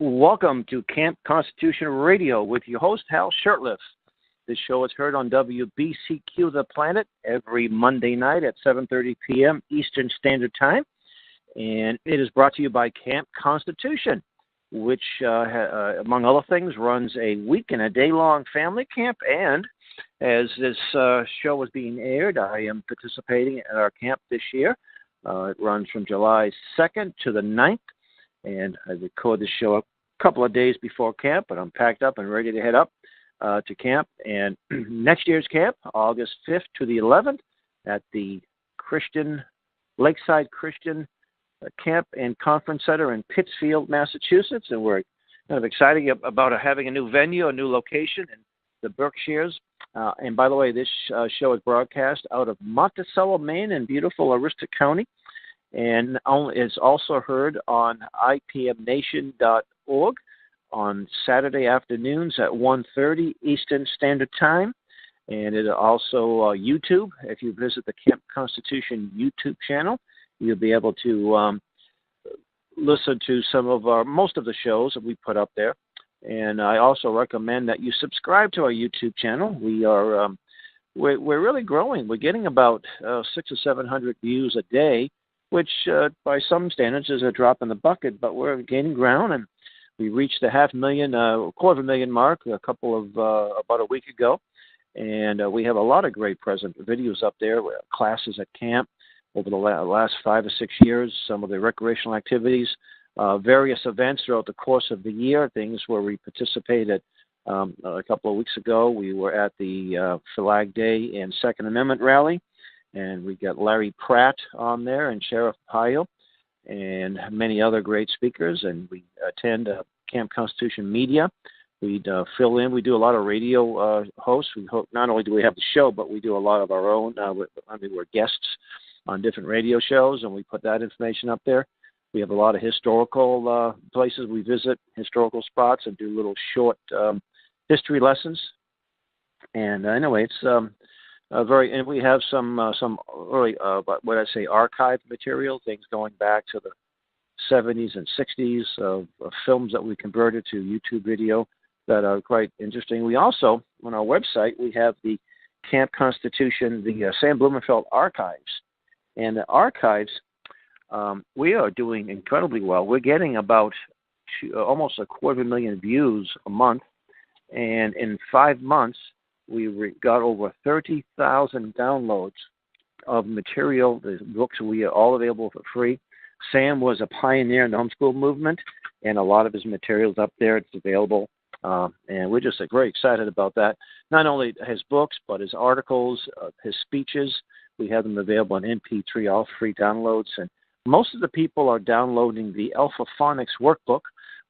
Welcome to Camp Constitution Radio with your host, Hal Shurtleff. This show is heard on WBCQ The Planet every Monday night at 7:30 p.m. Eastern Standard Time. And it is brought to you by Camp Constitution, which, among other things, runs a week and a day-long family camp. And as this show is being aired, I am participating at our camp this year. It runs from July 2nd to the 9th. And I record this show a couple of days before camp, but I'm packed up and ready to head up to camp. And next year's camp, August 5th to the 11th, at the Lakeside Christian Camp and Conference Center in Pittsfield, Massachusetts. And we're kind of excited about having a new venue, a new location in the Berkshires. And by the way, this show is broadcast out of Monticello, Maine, in beautiful Aroostook County. And it's also heard on ipmnation.org on Saturday afternoons at 1:30 Eastern Standard Time. And it also YouTube. If you visit the Camp Constitution YouTube channel, you'll be able to listen to most of the shows that we put up there. And I also recommend that you subscribe to our YouTube channel. We're really growing. We're getting about 600 or 700 views a day, which by some standards is a drop in the bucket, but we're gaining ground, and we reached the 250,000 mark about a week ago, and we have a lot of great present videos up there, classes at camp over the last 5 or 6 years, some of the recreational activities, various events throughout the course of the year, things where we participated. A couple of weeks ago, we were at the Flag Day and Second Amendment rally. And we got Larry Pratt on there and Sheriff Pyle and many other great speakers. And we attend Camp Constitution Media. We'd fill in. We do a lot of radio hosts. We hope not only do we have the show, but we do a lot of our own. We're guests on different radio shows, and we put that information up there. We have a lot of historical places we visit, historical spots, and do little short history lessons. And anyway, it's and we have some early, archive material, things going back to the 70s and 60s of films that we converted to YouTube video that are quite interesting. We also, on our website, we have the Camp Constitution, the Sam Blumenfeld Archives. And the archives, we are doing incredibly well. We're getting about almost 250,000 views a month. And in 5 months, we got over 30,000 downloads of material. The books we are all available for free. Sam was a pioneer in the homeschool movement, and a lot of his materials up there. It's available, and we're just very excited about that. Not only his books, but his articles, his speeches. We have them available on MP3, all free downloads. And most of the people are downloading the Alpha Phonics workbook,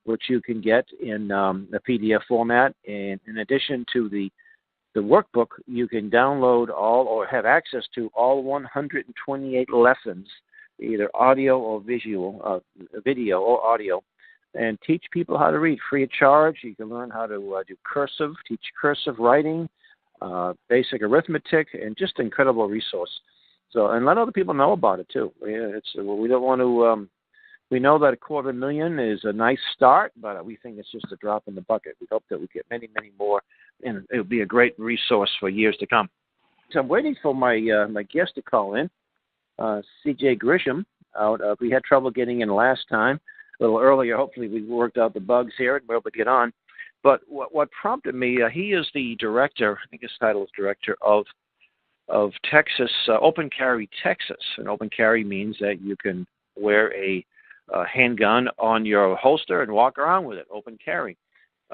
which you can get in the PDF format. And in addition to the workbook, you can download all or have access to all 128 lessons, either audio or video or audio, and teach people how to read free of charge. You can learn how to do cursive, teach cursive writing, basic arithmetic, and just incredible resource. So, and let other people know about it too. We don't want to. We know that 250,000 is a nice start, but we think it's just a drop in the bucket. We hope that we get many, many more, and it'll be a great resource for years to come. So I'm waiting for my guest to call in, C.J. Grisham. We had trouble getting in last time, a little earlier. Hopefully we worked out the bugs here and we're able to get on. But what prompted me, he is the director, I think his title is director of Texas, Open Carry Texas. And open carry means that you can wear a handgun on your holster and walk around with it, open carry,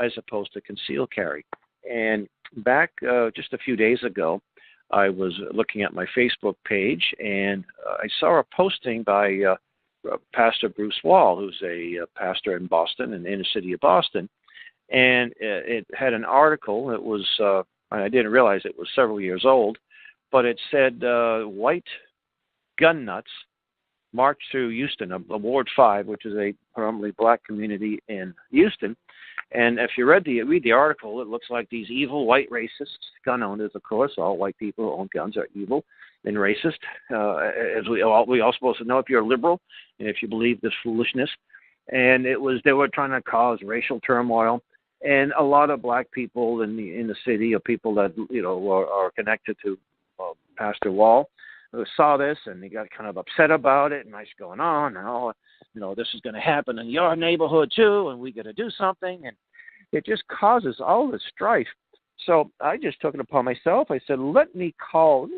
as opposed to concealed carry. And back just a few days ago, I was looking at my Facebook page, and I saw a posting by Pastor Bruce Wall, who's a pastor in Boston, in the inner city of Boston. And it had an article that was, I didn't realize it was several years old, but it said white gun nuts march through Houston, Ward 5, which is a predominantly black community in Houston. And if you read the article, it looks like these evil white racists, gun owners, of course, all white people who own guns are evil and racist. As we all supposed to know, if you're a liberal and if you believe this foolishness. and they were trying to cause racial turmoil. And a lot of black people in the city, or people that are connected to Pastor Wall, saw this, and they got kind of upset about it. And I was going on, this is going to happen in your neighborhood too, and we got to do something. And it just causes all this strife. So I just took it upon myself. I said, let me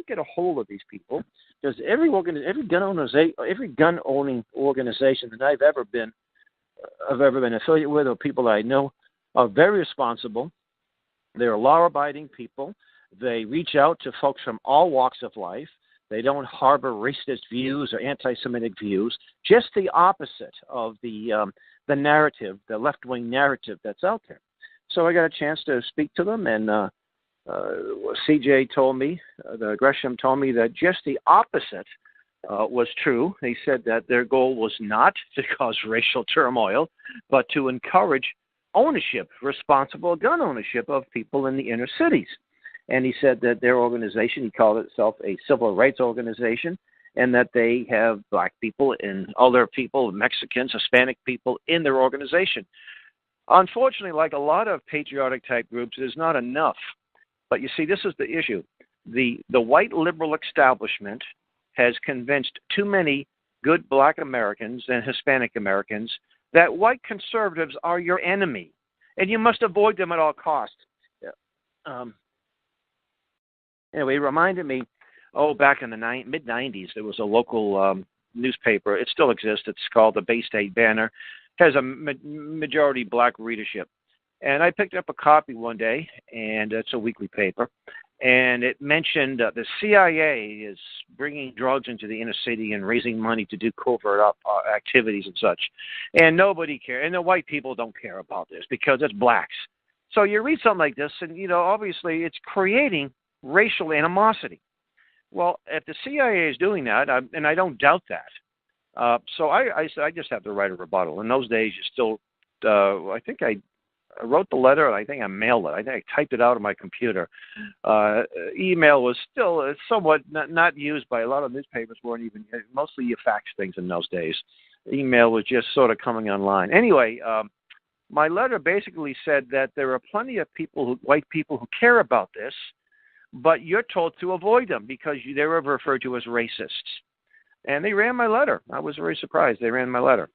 get a hold of these people, because every gun owning organization that I've ever been affiliated with, or people that I know, are very responsible. They're law-abiding people. They reach out to folks from all walks of life. They don't harbor racist views or anti-Semitic views. Just the opposite of the narrative, the left-wing narrative that's out there. So I got a chance to speak to them, and CJ told me, the Gresham told me that just the opposite was true. He said that their goal was not to cause racial turmoil, but to encourage ownership, responsible gun ownership of people in the inner cities. And he said that their organization, he called itself a civil rights organization, and that they have black people and other people, Mexicans, Hispanic people in their organization. Unfortunately, like a lot of patriotic type groups, there's not enough. But you see, this is the issue. The white liberal establishment has convinced too many good black Americans and Hispanic Americans that white conservatives are your enemy, and you must avoid them at all costs. Anyway, it reminded me, back in the mid-'90s, there was a local newspaper. It still exists. It's called the Bay State Banner. It has a majority black readership. And I picked up a copy one day, and it's a weekly paper, and it mentioned the CIA is bringing drugs into the inner city and raising money to do covert activities and such. And nobody cares. And the white people don't care about this because it's blacks. So you read something like this, and, obviously it's creating racial animosity. Well, if the CIA is doing that, and I don't doubt that, so I said I just have to write a rebuttal. In those days, you still, I think I wrote the letter, and I think I mailed it. I think I typed it out on my computer. Email was still somewhat not used by a lot of newspapers. Weren't even, mostly you fax things in those days. Email was just sort of coming online. Anyway, my letter basically said that there are plenty of white people who care about this, but you're told to avoid them because they were referred to as racists. And they ran my letter. I was very surprised. They ran my letter.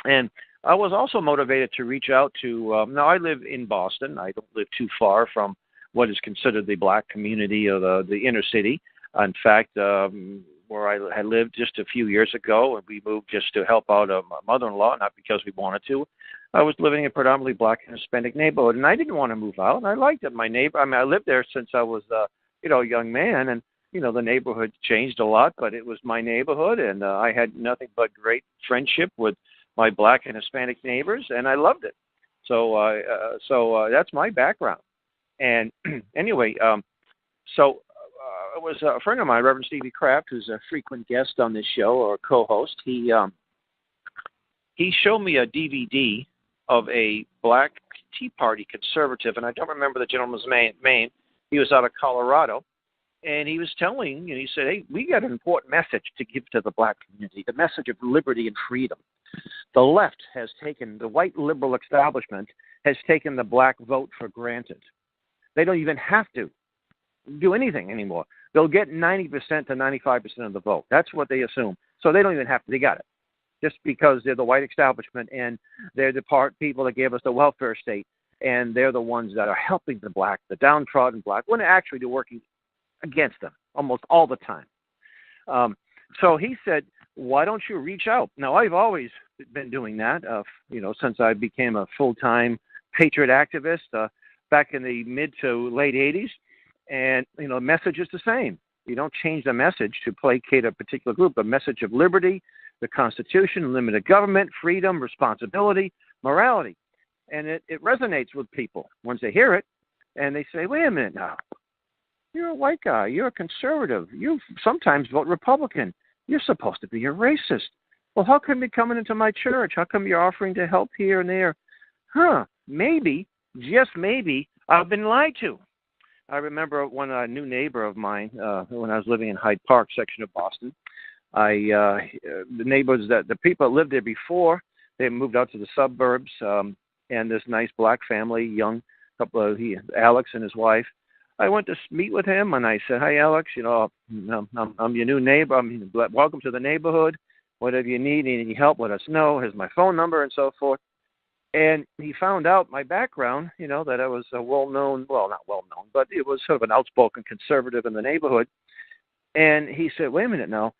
And I was also motivated to reach out to, now I live in Boston. I don't live too far from what is considered the black community of the inner city. In fact, where I had lived just a few years ago, and we moved just to help out my mother-in-law, not because we wanted to. I was living in a predominantly black and Hispanic neighborhood, and I didn't want to move out. And I liked it. I lived there since I was, a young man, and the neighborhood changed a lot, but it was my neighborhood, and I had nothing but great friendship with my black and Hispanic neighbors, and I loved it. So that's my background. And anyway, it was a friend of mine, Reverend Stevie Kraft, who's a frequent guest on this show or co-host. He showed me a DVD of a black Tea Party conservative, and I don't remember the gentleman's name. He was out of Colorado, and he was he said, hey, we got an important message to give to the black community, the message of liberty and freedom. The left the white liberal establishment has taken the black vote for granted. They don't even have to do anything anymore. They'll get 90% to 95% of the vote. That's what they assume. So they don't even have to. They got it. Just because they're the white establishment and they're the people that gave us the welfare state, and they're the ones that are helping the black, the downtrodden black, when actually they're working against them almost all the time. So he said, why don't you reach out? Now, I've always been doing that, since I became a full-time patriot activist back in the mid to late 80s. And, the message is the same. You don't change the message to placate a particular group. The message of liberty, the Constitution, limited government, freedom, responsibility, morality. And it resonates with people once they hear it. And they say, wait a minute now. You're a white guy. You're a conservative. You sometimes vote Republican. You're supposed to be a racist. Well, how come you're coming into my church? How come you're offering to help here and there? Maybe, just maybe, I've been lied to. I remember when a new neighbor of mine, when I was living in Hyde Park section of Boston, the neighbors, the people that lived there before, They moved out to the suburbs, and this nice black family, young couple, Alex and his wife. I went to meet with him, and I said, "Hi, Alex. I'm your new neighbor. Welcome to the neighborhood. Whatever you need any help, let us know. Here's my phone number and so forth." And he found out my background, that I was a well-known, well, not well-known, but it was sort of an outspoken conservative in the neighborhood. And he said, "Wait a minute now.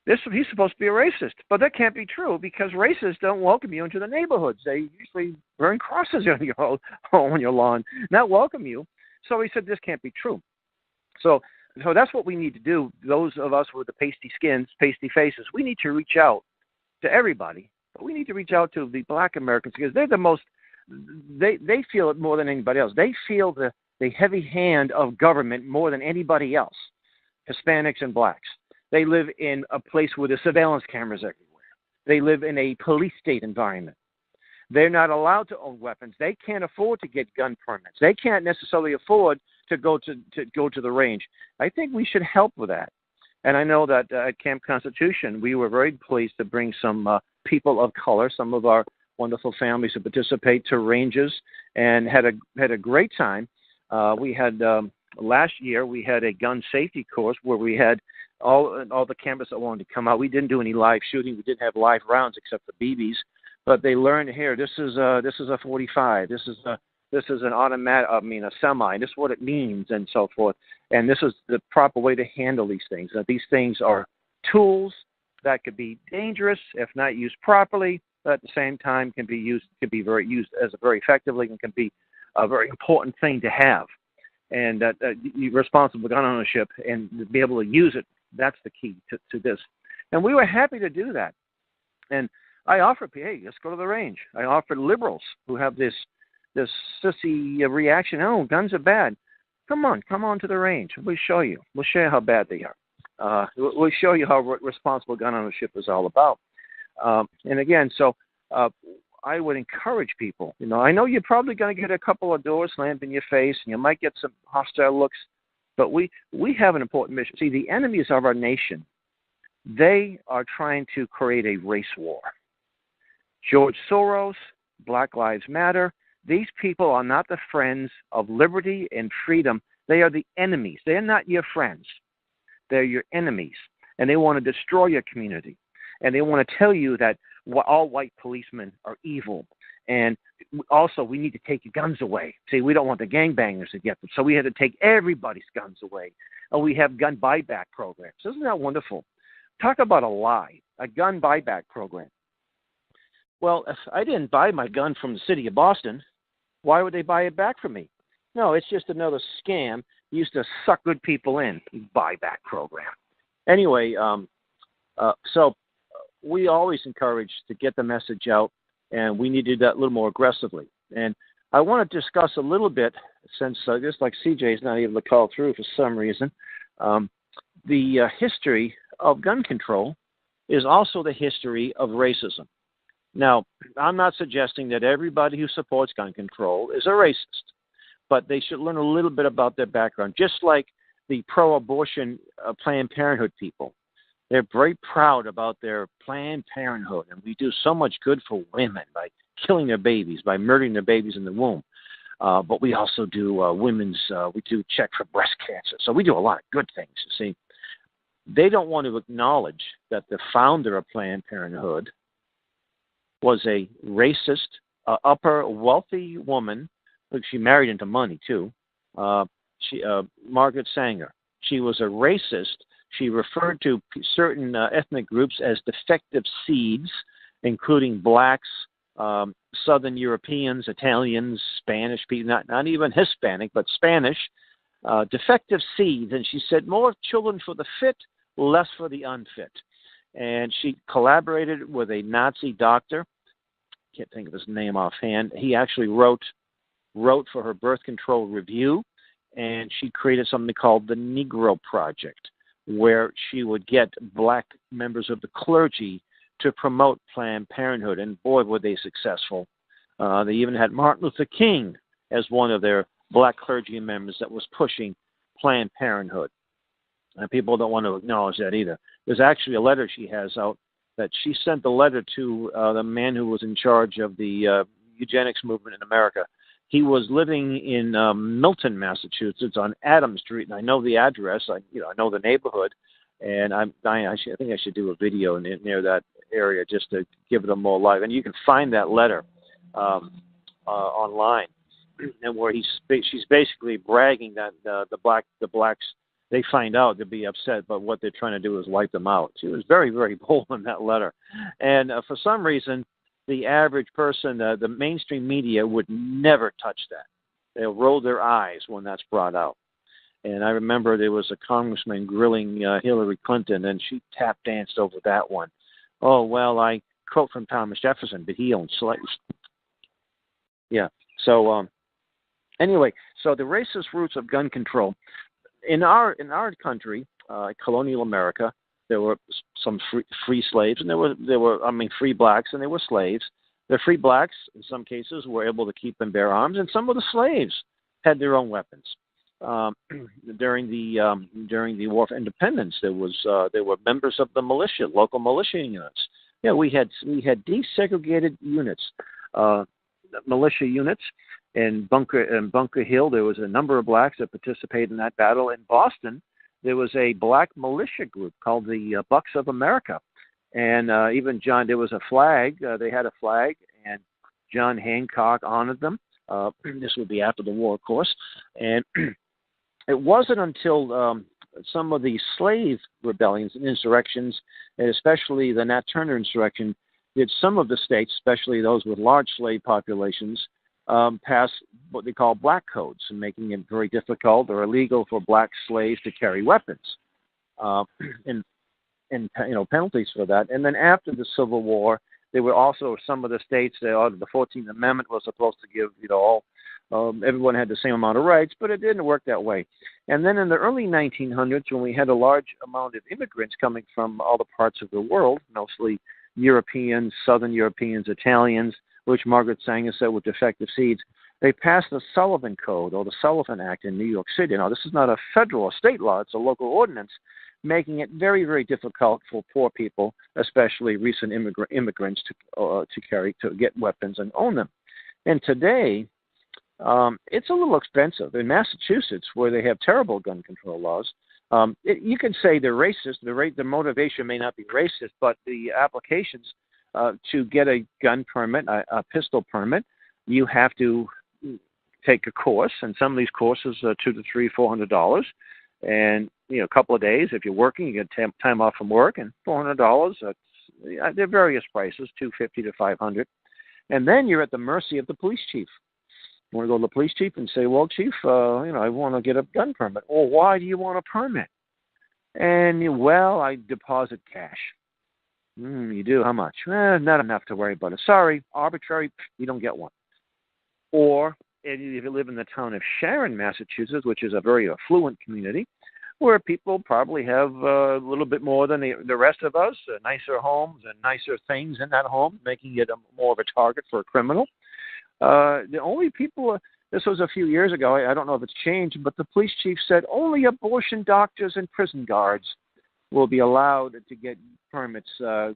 He's supposed to be a racist." But that can't be true, because racists don't welcome you into the neighborhoods. They usually burn crosses on your lawn, not welcome you. So he said, this can't be true. So that's what we need to do. Those of us with the pasty skins, pasty faces, we need to reach out to everybody. But we need to reach out to the black Americans, because they're the most, they feel it more than anybody else. They feel the heavy hand of government more than anybody else, Hispanics and blacks. They live in a place where there's surveillance cameras everywhere. They live in a police state environment. They're not allowed to own weapons. They can't afford to get gun permits. They can't necessarily afford to go to the range. I think we should help with that. And I know that at Camp Constitution, we were very pleased to bring some people of color, some of our wonderful families, to participate to ranges, and had a great time. We had last year we had a gun safety course where we had all the campers that wanted to come out. We didn't do any live shooting. We didn't have live rounds except for BBs, but they learned here. This is a 45. This is an automatic. A semi. This is what it means, and so forth. And this is the proper way to handle these things. These things are tools that could be dangerous if not used properly, but at the same time can be used very effectively, and can be a very important thing to have. And responsible gun ownership and to be able to use it, that's the key to this. And we were happy to do that. And I offered, hey, let's go to the range. I offered liberals who have this sissy reaction, oh, guns are bad. Come on to the range. We'll show you how bad they are. We'll show you how responsible gun ownership is all about. And again, so I would encourage people. I know you're probably going to get a couple of doors slammed in your face, and you might get some hostile looks, but we have an important mission. See, the enemies of our nation, they are trying to create a race war. George Soros, Black Lives Matter, these people are not the friends of liberty and freedom. They are the enemies. They are not your friends. They're your enemies, and they want to destroy your community. And they want to tell you that all white policemen are evil. And also, we need to take your guns away. See, we don't want the gangbangers to get them, so we had to take everybody's guns away. And we have gun buyback programs. Isn't that wonderful? Talk about a lie, a gun buyback program. Well, if I didn't buy my gun from the city of Boston, why would they buy it back from me? No, it's just another scam used to suck good people in, buyback program. Anyway, so we always encourage to get the message out, and we need to do that a little more aggressively. And I want to discuss a little bit, since just like CJ is not able to call through for some reason, the history of gun control is also the history of racism. Now, I'm not suggesting that everybody who supports gun control is a racist, but they should learn a little bit about their background, just like the pro-abortion Planned Parenthood people. They're very proud about their Planned Parenthood, and we do so much good for women by killing their babies, by murdering their babies in the womb. But we also do we do check for breast cancer. So we do a lot of good things, you see. They don't want to acknowledge that the founder of Planned Parenthood was a racist, upper wealthy woman. Look, she married into money, too. Margaret Sanger. She was a racist. She referred to certain ethnic groups as defective seeds, including blacks, Southern Europeans, Italians, Spanish people, not even Hispanic, but Spanish, defective seeds. And she said, more children for the fit, less for the unfit. And she collaborated with a Nazi doctor. Can't think of his name offhand. He actually wrote for her birth control review, and she created something called the Negro Project, where she would get black members of the clergy to promote Planned Parenthood. And boy, were they successful. They even had Martin Luther King as one of their black clergy members that was pushing Planned Parenthood. And people don't want to acknowledge that either. There's actually a letter she has out that she sent the letter to the man who was in charge of the eugenics movement in America. He was living in Milton, Massachusetts, on Adams Street, and I know the address. I know the neighborhood, and I think I should do a video near that area just to give them more life. And you can find that letter online, and where she's basically bragging that the blacks, they find out, they'll be upset, but what they're trying to do is wipe them out. She was very, very bold in that letter, and for some reason, the average person, the mainstream media would never touch that. They'll roll their eyes when that's brought out. And I remember there was a congressman grilling Hillary Clinton, and she tap danced over that one. Oh, well, I quote from Thomas Jefferson, but he owned slaves. Yeah. So anyway, so the racist roots of gun control in our country, colonial America. There were some free slaves, and there were free blacks, and there were slaves. The free blacks, in some cases, were able to keep and bear arms, and some of the slaves had their own weapons. During the War of Independence, there were members of the militia, local militia units. Yeah, we had desegregated units, militia units. In Bunker Hill, there was a number of blacks that participated in that battle. In Boston, there was a black militia group called the Bucks of America. And there was a flag. They had a flag, and John Hancock honored them. This would be after the war, of course. And it wasn't until some of the slave rebellions and insurrections, and especially the Nat Turner insurrection, did some of the states, especially those with large slave populations, pass what they call black codes, and making it very difficult or illegal for black slaves to carry weapons, and penalties for that. And then after the Civil War, there were also some of the states that the 14th Amendment was supposed to give everyone had the same amount of rights, but it didn't work that way. And then in the early 1900s, when we had a large amount of immigrants coming from all the parts of the world, mostly Europeans, Southern Europeans, Italians, which Margaret Sanger said were defective seeds, they passed the Sullivan Code, or the Sullivan Act, in New York City. Now, this is not a federal or state law, it's a local ordinance, making it very, very difficult for poor people, especially recent immigrants, to get weapons and own them. And today, it's a little expensive. In Massachusetts, where they have terrible gun control laws, you can say they're racist. The motivation may not be racist, but the applications to get a gun permit, a pistol permit, you have to take a course, and some of these courses are $200 to $400, and a couple of days. If you're working, you get time off from work, and $400. There are various prices, $250 to $500, and then you're at the mercy of the police chief. You want to go to the police chief and say, "Well, chief, I want to get a gun permit." Well, why do you want a permit? And I deposit cash. You do? How much? Not enough to worry about it. Sorry, arbitrary, you don't get one. Or if you live in the town of Sharon, Massachusetts, which is a very affluent community, where people probably have a little bit more than the rest of us, nicer homes and nicer things in that home, making it more of a target for a criminal. The only people, this was a few years ago, I don't know if it's changed, but the police chief said only abortion doctors and prison guards will be allowed to get permits,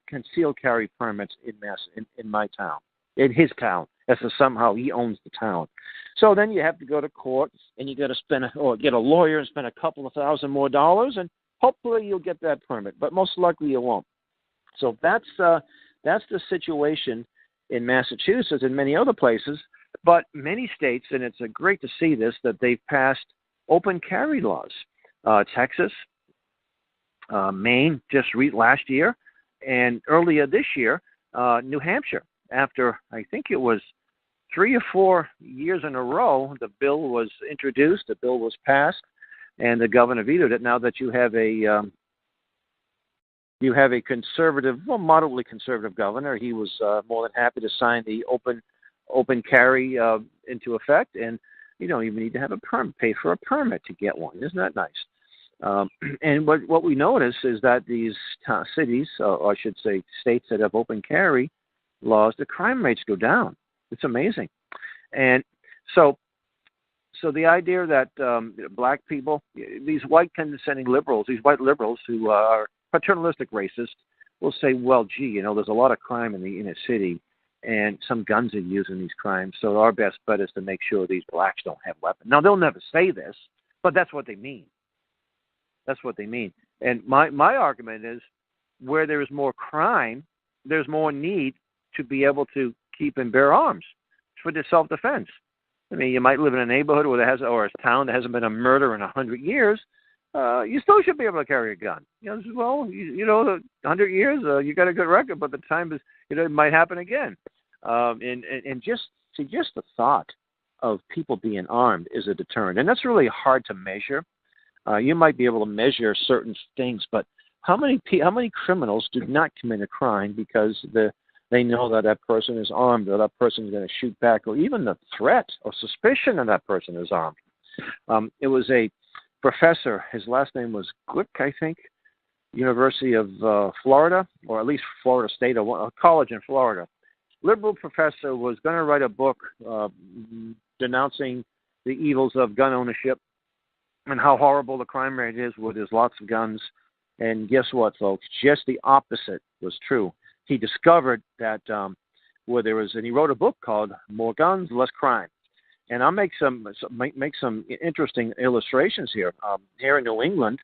concealed carry permits in my town, in his town, as if somehow he owns the town. So then you have to go to court, and you got to get a lawyer and spend a couple of $1,000 more, and hopefully you'll get that permit, but most likely you won't. So that's the situation in Massachusetts and many other places, but many states, and it's great to see this, that they've passed open carry laws. Texas, Maine just last year, and earlier this year, New Hampshire. After I think it was 3 or 4 years in a row, the bill was introduced, the bill was passed, and the governor vetoed it. Now that you have a conservative, moderately conservative governor, he was more than happy to sign the open carry into effect, and you don't even need to have a permit, pay for a permit to get one. Isn't that nice? And what we notice is that these cities, or I should say states that have open carry laws, the crime rates go down. It's amazing. And so the idea that black people, these white condescending liberals, these white liberals who are paternalistic racists, will say, well, gee, there's a lot of crime in the inner city, and some guns are used in these crimes, so our best bet is to make sure these blacks don't have weapons. Now, they'll never say this, but that's what they mean. That's what they mean. And my argument is, where there is more crime, there's more need to be able to keep and bear arms for their self-defense. I mean, you might live in a neighborhood or a town that hasn't been a murder in 100 years. You still should be able to carry a gun. Well, 100 years, you got a good record, but the time is, it might happen again. And just the thought of people being armed is a deterrent, and that's really hard to measure. You might be able to measure certain things, but how many criminals do not commit a crime because they know that person is armed, or that person is going to shoot back, or even the threat or suspicion that person is armed. It was a professor, his last name was Glick, I think, University of Florida, or at least Florida State, or a college in Florida. Liberal professor was going to write a book denouncing the evils of gun ownership and how horrible the crime rate is where there's lots of guns. And guess what, folks? Just the opposite was true. He discovered that where there was, and he wrote a book called More Guns, Less Crime. And I'll make some interesting illustrations here. Here in New England,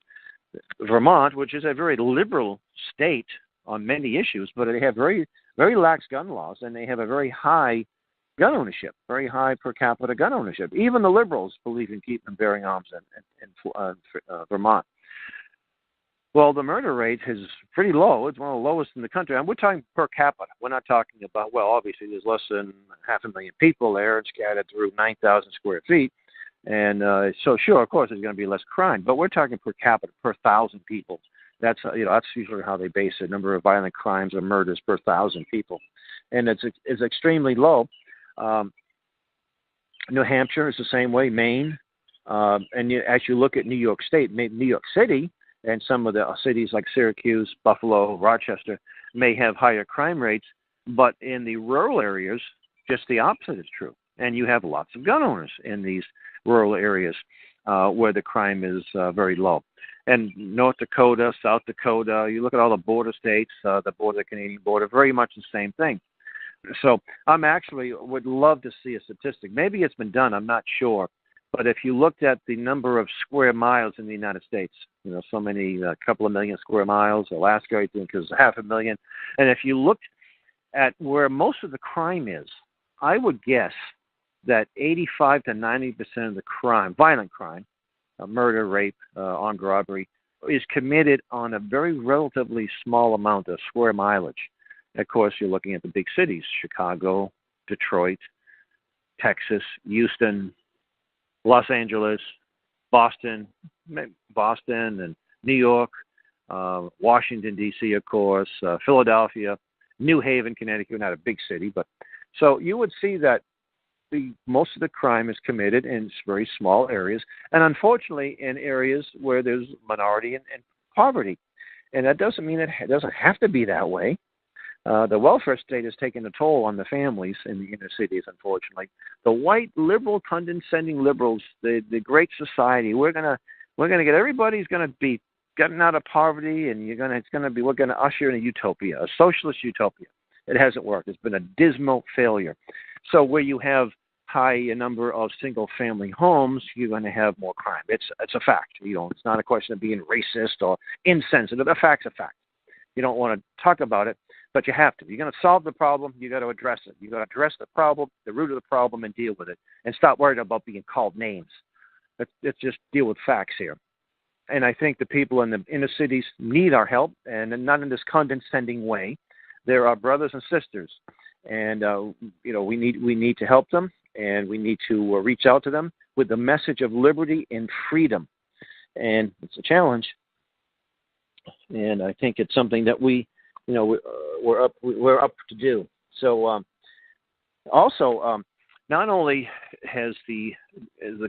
Vermont, which is a very liberal state on many issues, but they have very, very lax gun laws, and they have a very high gun ownership, very high per capita gun ownership. Even the liberals believe in keeping and bearing arms in Vermont. Well, the murder rate is pretty low. It's one of the lowest in the country. And we're talking per capita. We're not talking about, well, obviously there's less than 500,000 people there. It's scattered through 9,000 square feet. And so, sure, of course, there's going to be less crime. But we're talking per capita, per 1,000 people. That's usually how they base it, number of violent crimes or murders per 1,000 people. And it's extremely low. New Hampshire is the same way, Maine. And as you look at New York State, New York City, and some of the cities like Syracuse, Buffalo, Rochester may have higher crime rates, but in the rural areas, just the opposite is true. And you have lots of gun owners in these rural areas where the crime is very low. And North Dakota, South Dakota, you look at all the border states, the Canadian border, very much the same thing. So I'm actually would love to see a statistic. Maybe it's been done, I'm not sure. But if you looked at the number of square miles in the United States, so many, a couple of million square miles, Alaska, I think, is 500,000. And if you looked at where most of the crime is, I would guess that 85 to 90% of the crime, violent crime, murder, rape, armed robbery, is committed on a very relatively small amount of square mileage. Of course, you're looking at the big cities, Chicago, Detroit, Texas, Houston, Los Angeles, Boston and New York, Washington, D.C., of course, Philadelphia, New Haven, Connecticut, not a big city. But so you would see that most of the crime is committed in very small areas, and unfortunately in areas where there's minority and poverty. And that doesn't mean it doesn't have to be that way. The welfare state has taken a toll on the families in the inner cities, unfortunately. The white liberal, condescending liberals, the great society, we're gonna get everybody's gonna be getting out of poverty, and we're gonna usher in a utopia, a socialist utopia. It hasn't worked. It's been a dismal failure. So where you have high number of single family homes, you're going to have more crime. It's a fact. It's not a question of being racist or insensitive. A fact's a fact. You don't want to talk about it, but you have to. You're going to solve the problem, you got to address it. You got to address the problem, the root of the problem, and deal with it, and stop worrying about being called names. Let's just deal with facts here. And I think the people in the inner cities need our help, and not in this condescending way. They're our brothers and sisters, and we need to help them, and we need to reach out to them with the message of liberty and freedom. And it's a challenge, and I think it's something that we're up to do. So also, not only has the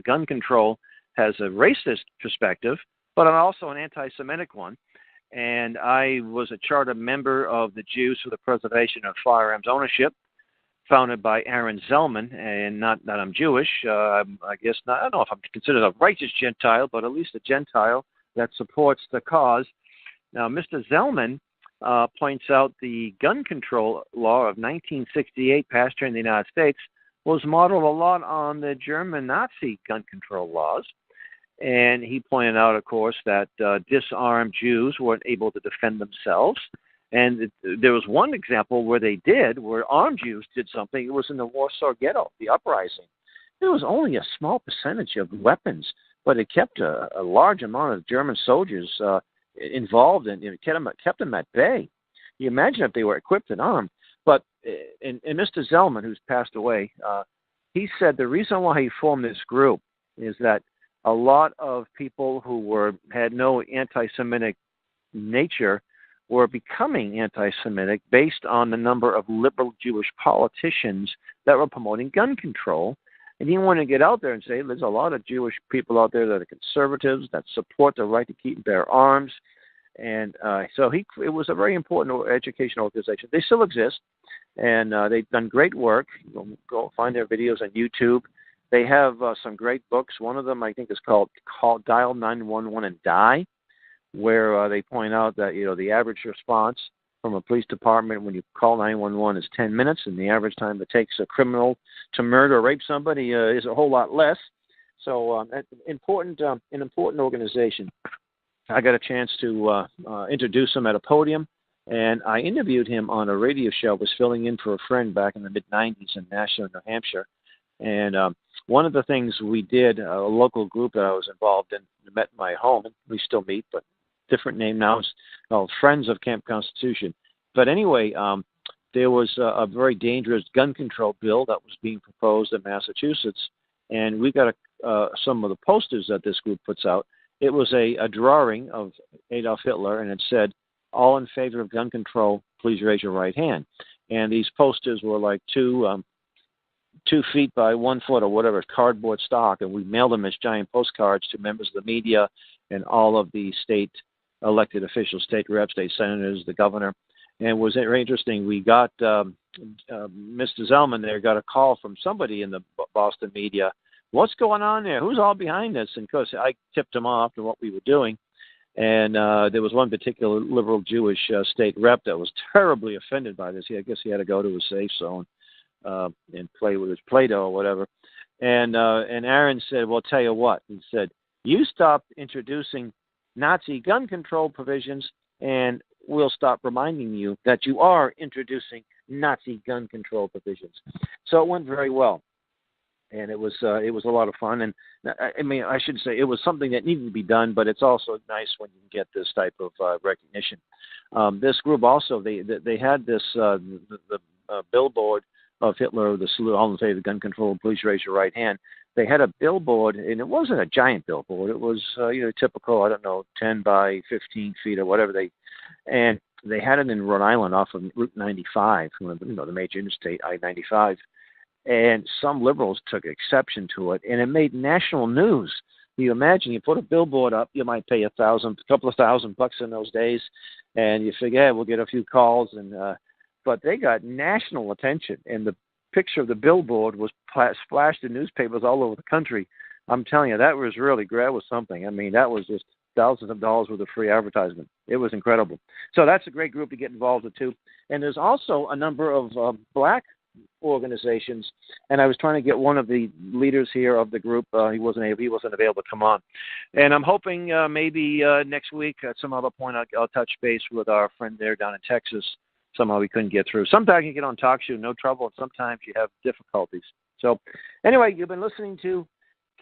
gun control has a racist perspective, but also an anti-Semitic one. And I was a charter member of the Jews for the Preservation of Firearms Ownership, founded by Aaron Zellman. And not that I'm Jewish, I guess not. I don't know if I'm considered a righteous Gentile, but at least a Gentile that supports the cause. Now, Mr. Zellman points out the gun control law of 1968 passed here in the United States was modeled a lot on the German Nazi gun control laws. And he pointed out, of course, that disarmed Jews weren't able to defend themselves. And there was one example where they did, where armed Jews did something. It was in the Warsaw Ghetto, the uprising. There was only a small percentage of weapons, but it kept a large amount of German soldiers involved and kept them at bay. You imagine if they were equipped and armed. But and Mr. Zellman, who's passed away, he said the reason why he formed this group is that a lot of people who had no anti-Semitic nature were becoming anti-Semitic based on the number of liberal Jewish politicians that were promoting gun control. And he wanted to get out there and say, there's a lot of Jewish people out there that are conservatives, that support the right to keep and bear arms. And so it was a very important educational organization. They still exist, and they've done great work. Go find their videos on YouTube. They have some great books. One of them, I think, is called Dial 911 and Die, where they point out that, the average response from a police department when you call 911 is 10 minutes, and the average time it takes a criminal to murder or rape somebody is a whole lot less. So an important organization. I got a chance to introduce him at a podium, and I interviewed him on a radio show. I was filling in for a friend back in the mid-'90s in Nashua, New Hampshire. And one of the things we did, a local group that I was involved in, met in my home, and we still meet, but different name now, is called Friends of Camp Constitution. But anyway, there was a very dangerous gun control bill that was being proposed in Massachusetts, and we got some of the posters that this group puts out. It was a drawing of Adolf Hitler, and it said, "All in favor of gun control, please raise your right hand." And these posters were like 2 feet by 1 foot or whatever, cardboard stock, and we mailed them as giant postcards to members of the media and all of the state elected officials, state reps, state senators, the governor. And it was very interesting. We got Mr. Zellman there got a call from somebody in the Boston media. What's going on there? Who's all behind this? And of course, I tipped him off to what we were doing. And there was one particular liberal Jewish state rep that was terribly offended by this. I guess he had to go to a safe zone and play with his Play-Doh or whatever. And Aaron said, well, tell you what. He said, you stop introducing Nazi gun control provisions and we'll stop reminding you that you are introducing Nazi gun control provisions. So it went very well. And it was a lot of fun. And I mean, I should say it was something that needed to be done, but it's also nice when you get this type of recognition. This group also, they had this the billboard of Hitler, the salute, all in favor of gun control, please raise your right hand. They had a billboard, and it wasn't a giant billboard. It was typical, 10 by 15 feet or whatever. And they had it in Rhode Island off of Route 95, the major interstate, I-95. And some liberals took exception to it, and it made national news. You imagine you put a billboard up, you might pay a couple of thousand bucks in those days, and you figure, we'll get a few calls, but they got national attention, and the picture of the billboard was splashed in newspapers all over the country. I'm telling you, that was something. I mean, that was just thousands of dollars worth of free advertisement. It was incredible. So that's a great group to get involved with too. And there's also a number of black organizations, and I was trying to get one of the leaders here of the group. He wasn't available to come on, and I'm hoping maybe next week at some other point I'll touch base with our friend there down in Texas. Somehow we couldn't get through. Sometimes you get on talk show, no trouble, and sometimes you have difficulties. So anyway, you've been listening to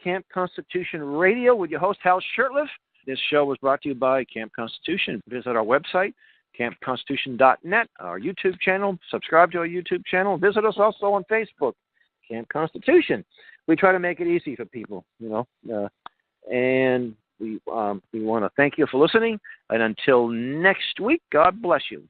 Camp Constitution Radio with your host, Hal Shurtleff. This show was brought to you by Camp Constitution. Visit our website, campconstitution.net, our YouTube channel. Subscribe to our YouTube channel. Visit us also on Facebook, Camp Constitution. We try to make it easy for people, and we want to thank you for listening. And until next week, God bless you.